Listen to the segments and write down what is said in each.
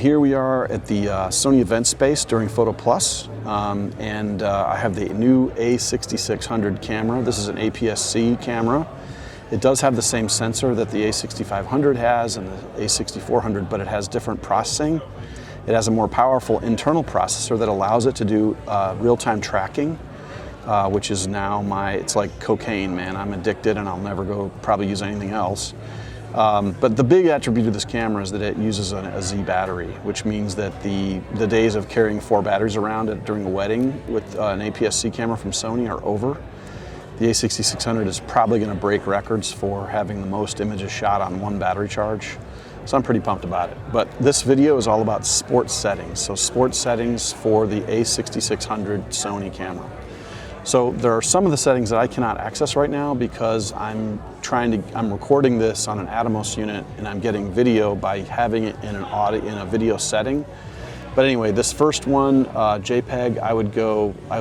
Here we are at the Sony event space during Photo Plus, and I have the new A6600 camera. This is an APS-C camera. It does have the same sensor that the A6500 has and the A6400, but it has different processing. It has a more powerful internal processor that allows it to do real-time tracking, which is now it's like cocaine, man. I'm addicted and I'll never probably use anything else. But the big attribute of this camera is that it uses a Z battery, which means that the days of carrying 4 batteries around during a wedding with an APS-C camera from Sony are over. The A6600 is probably going to break records for having the most images shot on 1 battery charge. So I'm pretty pumped about it. But this video is all about sports settings. So sports settings for the A6600 Sony camera. So there are some of the settings that I cannot access right now because I'm recording this on an Atomos unit and I'm getting video by having it in a video setting. But anyway, this first one, JPEG, I would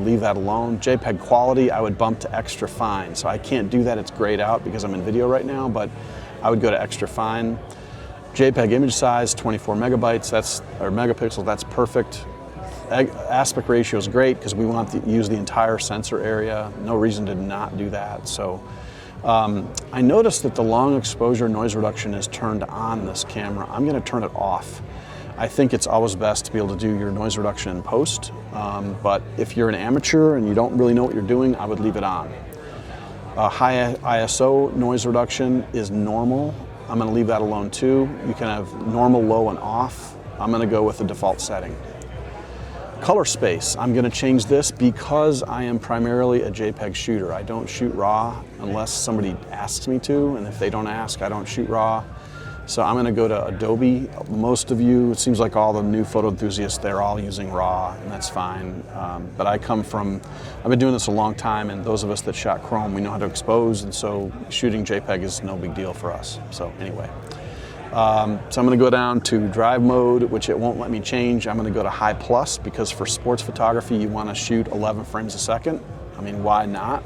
leave that alone. JPEG quality, I would bump to extra fine. So I can't do that, it's grayed out because I'm in video right now, but I would go to extra fine. JPEG image size, 24 megabytes, or megapixels, that's perfect. Aspect ratio is great because we want to use the entire sensor area. No reason to not do that. So I noticed that the long exposure noise reduction is turned on this camera. I'm going to turn it off. I think it's always best to be able to do your noise reduction in post, but if you're an amateur and you don't really know what you're doing, I would leave it on. High ISO noise reduction is normal. I'm going to leave that alone too. You can have normal, low, and off. I'm going to go with the default setting. Color space, I'm going to change this because I am primarily a JPEG shooter. I don't shoot RAW unless somebody asks me to, and if they don't ask, I don't shoot RAW. So I'm going to go to Adobe. Most of you, it seems like all the new photo enthusiasts, they're all using RAW, and that's fine. But I've been doing this a long time, and those of us that shot Chrome, we know how to expose, and so shooting JPEG is no big deal for us. So anyway. So I'm going to go down to drive mode, which it won't let me change. I'm going to go to high plus because for sports photography you want to shoot 11 frames a second. I mean, why not?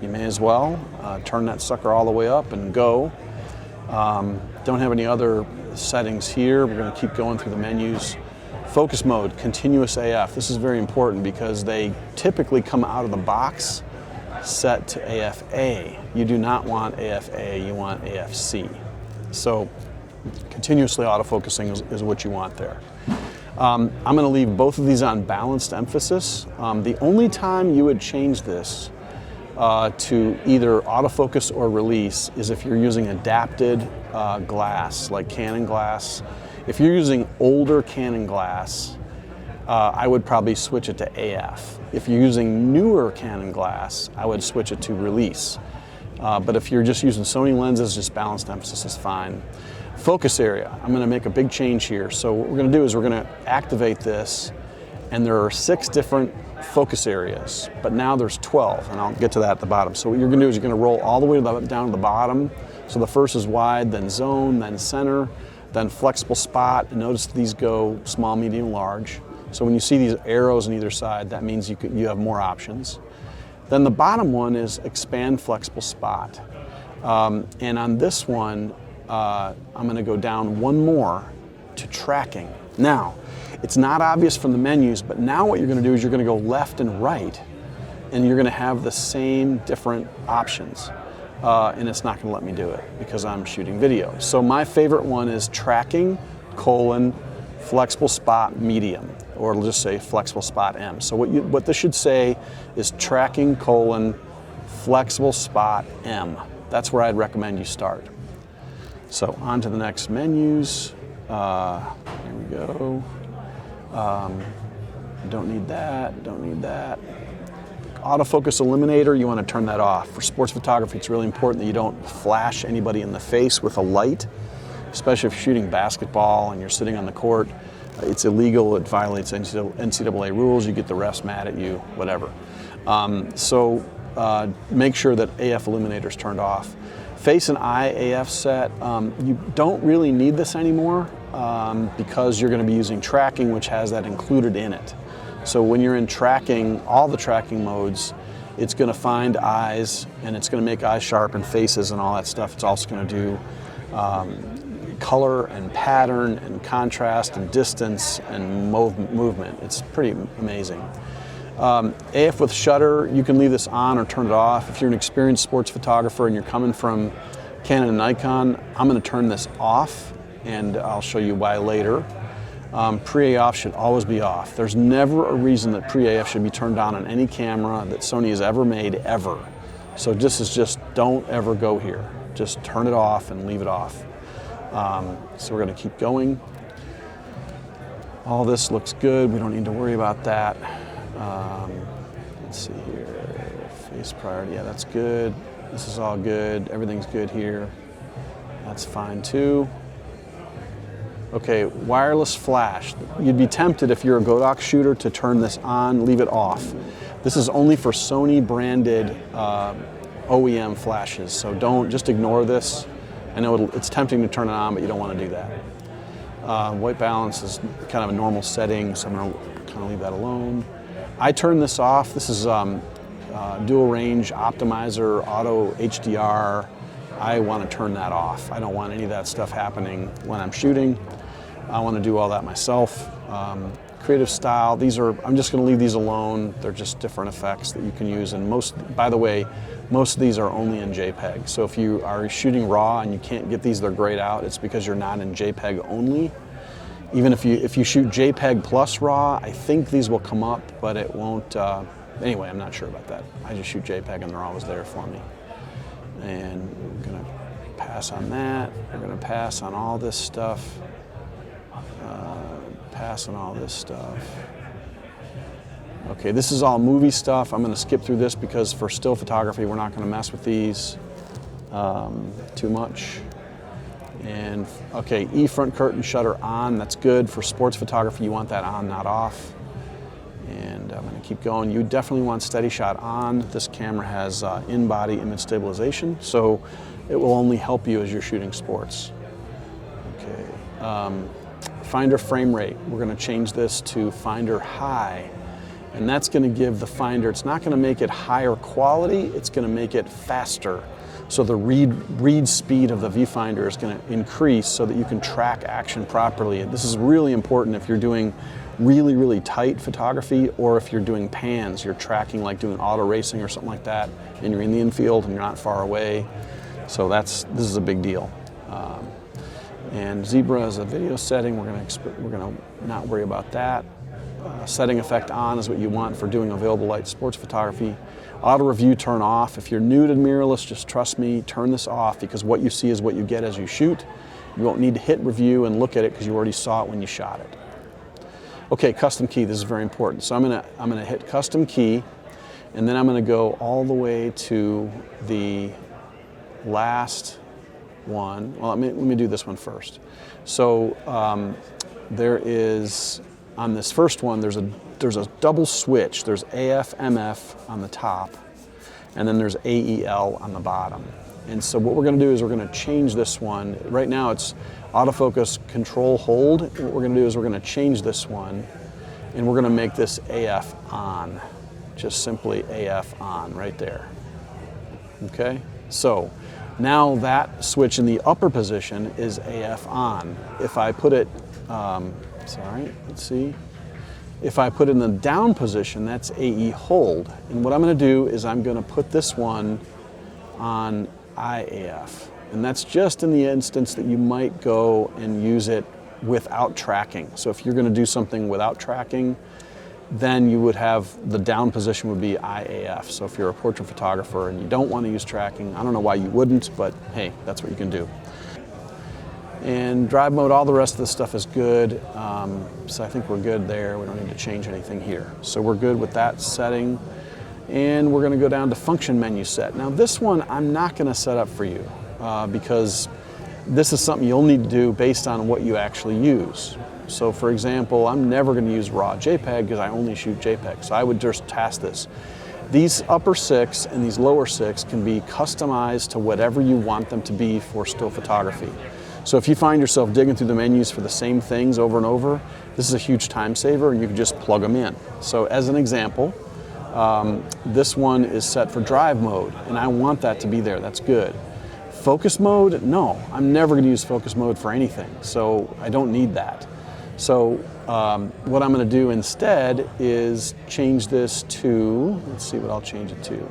You may as well turn that sucker all the way up and go. Don't have any other settings here. We're going to keep going through the menus. Focus mode, continuous AF. This is very important because they typically come out of the box set to AFA. You do not want AFA, you want AFC. So continuously autofocusing is what you want there. I'm going to leave both of these on balanced emphasis. The only time you would change this to either autofocus or release is if you're using adapted glass, like Canon glass. If you're using older Canon glass, I would probably switch it to AF. If you're using newer Canon glass, I would switch it to release. But if you're just using Sony lenses, just balanced emphasis is fine. Focus area, I'm going to make a big change here. So what we're going to do is we're going to activate this, and there are 6 different focus areas, but now there's 12, and I'll get to that at the bottom. So what you're going to do is you're going to roll all the way down to the bottom. So the first is wide, then zone, then center, then flexible spot. And notice these go small, medium, large. So when you see these arrows on either side, that means you have more options. Then the bottom one is expand flexible spot. And on this one, I'm going to go down one more to tracking. Now, it's not obvious from the menus, but now what you're going to do is you're going to go left and right, and you're going to have the same different options. And it's not going to let me do it because I'm shooting video. So my favorite one is tracking, flexible spot medium, or it'll just say flexible spot M. So what this should say is tracking, flexible spot M. That's where I'd recommend you start. So on to the next menus. Here we go. Don't need that, don't need that. Autofocus eliminator, you want to turn that off. For sports photography, it's really important that you don't flash anybody in the face with a light, especially if you're shooting basketball and you're sitting on the court. It's illegal, it violates NCAA rules, you get the refs mad at you, whatever. So make sure that AF eliminator is turned off. Face and eye AF set, you don't really need this anymore because you're going to be using tracking, which has that included in it. So when you're in tracking, all the tracking modes, it's going to find eyes and it's going to make eyes sharp and faces and all that stuff. It's also going to do color and pattern and contrast and distance and movement. It's pretty amazing. AF with shutter, you can leave this on or turn it off. If you're an experienced sports photographer and you're coming from Canon and Nikon, I'm going to turn this off, and I'll show you why later. Pre-AF should always be off. There's never a reason that pre-AF should be turned on any camera that Sony has ever made, ever. So this is just, don't ever go here. Just turn it off and leave it off. So we're going to keep going. All this looks good. We don't need to worry about that. Let's see here. Face priority. Yeah, that's good. This is all good. Everything's good here. That's fine too. Okay, wireless flash. You'd be tempted if you're a Godox shooter to turn this on, leave it off. This is only for Sony branded OEM flashes, so just ignore this. I know it's tempting to turn it on, but you don't want to do that. White balance is kind of a normal setting, so I'm going to kind of leave that alone. I turn this off. This is dual range optimizer, auto HDR. I want to turn that off. I don't want any of that stuff happening when I'm shooting. I want to do all that myself. Creative style, I'm just going to leave these alone. They're just different effects that you can use. And by the way, most of these are only in JPEG. So if you are shooting RAW and you can't get these, they're grayed out, it's because you're not in JPEG only. Even if you shoot JPEG plus RAW, I think these will come up, but it won't. Anyway, I'm not sure about that. I just shoot JPEG and they're always there for me. And we're going to pass on that. We're going to pass on all this stuff. Pass on all this stuff. Okay, this is all movie stuff. I'm going to skip through this because for still photography, we're not going to mess with these too much. And okay, E front curtain shutter on. That's good. For sports photography, you want that on, not off. And I'm going to keep going. You definitely want steady shot on. This camera has in-body image stabilization, so it will only help you as you're shooting sports. Okay. Finder frame rate. We're going to change this to Finder high. And that's going to give the Finder, it's not going to make it higher quality, it's going to make it faster. So the read speed of the Viewfinder is going to increase so that you can track action properly. And this is really important if you're doing really, really tight photography, or if you're doing pans, you're tracking like doing auto racing or something like that, and you're in the infield and you're not far away. So this is a big deal. And Zebra is a video setting. We're going to not worry about that. Setting effect on is what you want for doing available light sports photography. Auto review turn off. If you're new to mirrorless, just trust me, turn this off, because what you see is what you get as you shoot. You won't need to hit review and look at it because you already saw it when you shot it. Okay, custom key. This is very important. So I'm gonna hit custom key, and then I'm gonna go all the way to the last one. Well, let me do this one first. So there is, on this first one, there's a double switch. There's AF, MF on the top, and then there's AEL on the bottom. And so what we're going to do is we're going to change this one. Right now it's autofocus, control, hold. And what we're going to do is we're going to change this one, and we're going to make this AF on. Just simply AF on right there. Okay? So now that switch in the upper position is AF on. If I put it, let's see. If I put it in the down position, that's AE hold. And what I'm going to do is I'm going to put this one on IAF. And that's just in the instance that you might go and use it without tracking. So if you're going to do something without tracking, then you would have the down position would be IAF. So if you're a portrait photographer and you don't want to use tracking, I don't know why you wouldn't, but hey, that's what you can do. And drive mode, all the rest of this stuff is good. So I think we're good there. We don't need to change anything here. So we're good with that setting. And we're going to go down to function menu set. Now this one I'm not going to set up for you because this is something you'll need to do based on what you actually use. So for example, I'm never going to use raw JPEG because I only shoot JPEG. So I would just task this. These upper 6 and these lower 6 can be customized to whatever you want them to be for still photography. So if you find yourself digging through the menus for the same things over and over, this is a huge time saver and you can just plug them in. So as an example, this one is set for drive mode and I want that to be there, that's good. Focus mode? No, I'm never going to use focus mode for anything, so I don't need that. So what I'm going to do instead is change this to, let's see what I'll change it to.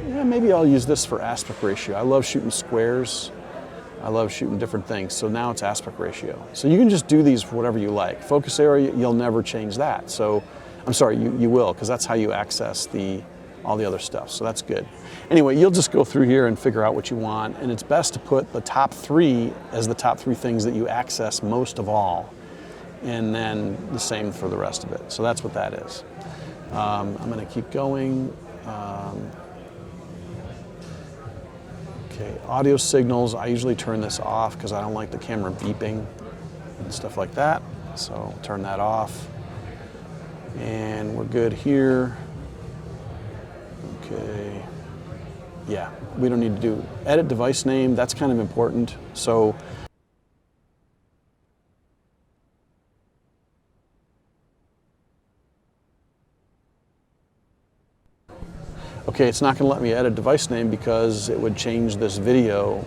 Yeah, maybe I'll use this for aspect ratio. I love shooting squares. I love shooting different things, so now it's aspect ratio. So you can just do these for whatever you like. Focus area, you'll never change that. So, I'm sorry, you will, because that's how you access all the other stuff, so that's good. Anyway, you'll just go through here and figure out what you want, and it's best to put the top 3 as the top 3 things that you access most of all, and then the same for the rest of it. So that's what that is. I'm going to keep going. Okay, audio signals, I usually turn this off because I don't like the camera beeping and stuff like that. So turn that off. And we're good here. Okay. Yeah, we don't need to do edit device name, that's kind of important. So okay, it's not going to let me edit device name because it would change this video.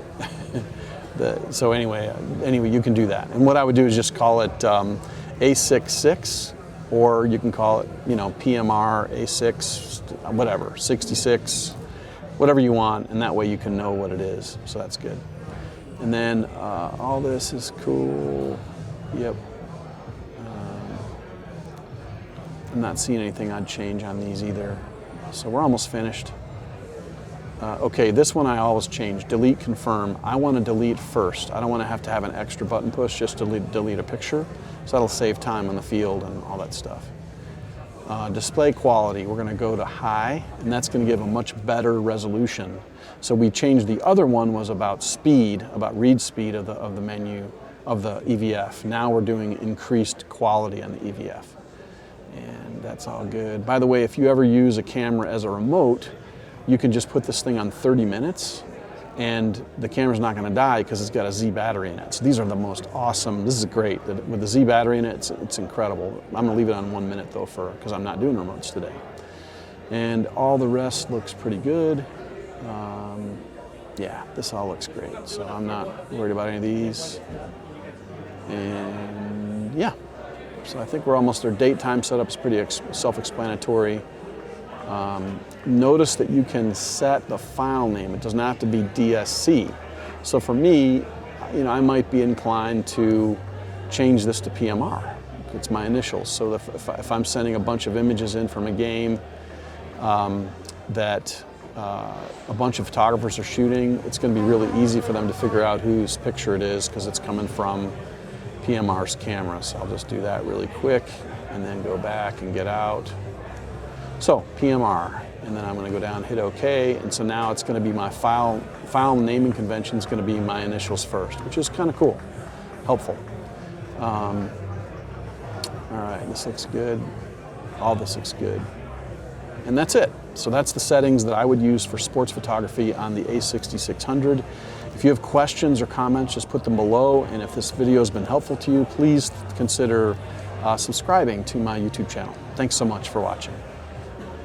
So anyway, you can do that. And what I would do is just call it A66, or you can call it, PMR A6, whatever, 66, whatever you want, and that way you can know what it is. So that's good. And then all this is cool. Yep. I'm not seeing anything I'd change on these either. So we're almost finished. Okay, this one I always change, delete, confirm. I want to delete first. I don't want to have an extra button push just to delete a picture. So that'll save time on the field and all that stuff. Display quality, we're going to go to high, and that's going to give a much better resolution. So we changed, the other one was about speed, about read speed of the menu, of the EVF. Now we're doing increased quality on the EVF. And that's all good. By the way, if you ever use a camera as a remote, you can just put this thing on 30 minutes and the camera's not going to die because it's got a Z battery in it. So these are the most awesome, this is great. With the Z battery in it, it's incredible. I'm going to leave it on 1 minute though because I'm not doing remotes today. And all the rest looks pretty good. Yeah, this all looks great. So I'm not worried about any of these. And yeah. So I think we're almost there. Date time setup is pretty self-explanatory. Notice that you can set the file name. It does not have to be DSC. So for me, I might be inclined to change this to PMR. It's my initials. So if I'm sending a bunch of images in from a game that a bunch of photographers are shooting, it's going to be really easy for them to figure out whose picture it is because it's coming from PMR's camera. So I'll just do that really quick and then go back and get out. So PMR, and then I'm going to go down, hit OK, and so now it's going to be my file naming convention is going to be my initials first, which is kind of cool, helpful. All right, this looks good. All this looks good. And that's it. So that's the settings that I would use for sports photography on the A6600. If you have questions or comments, just put them below. And if this video has been helpful to you, please consider subscribing to my YouTube channel. Thanks so much for watching.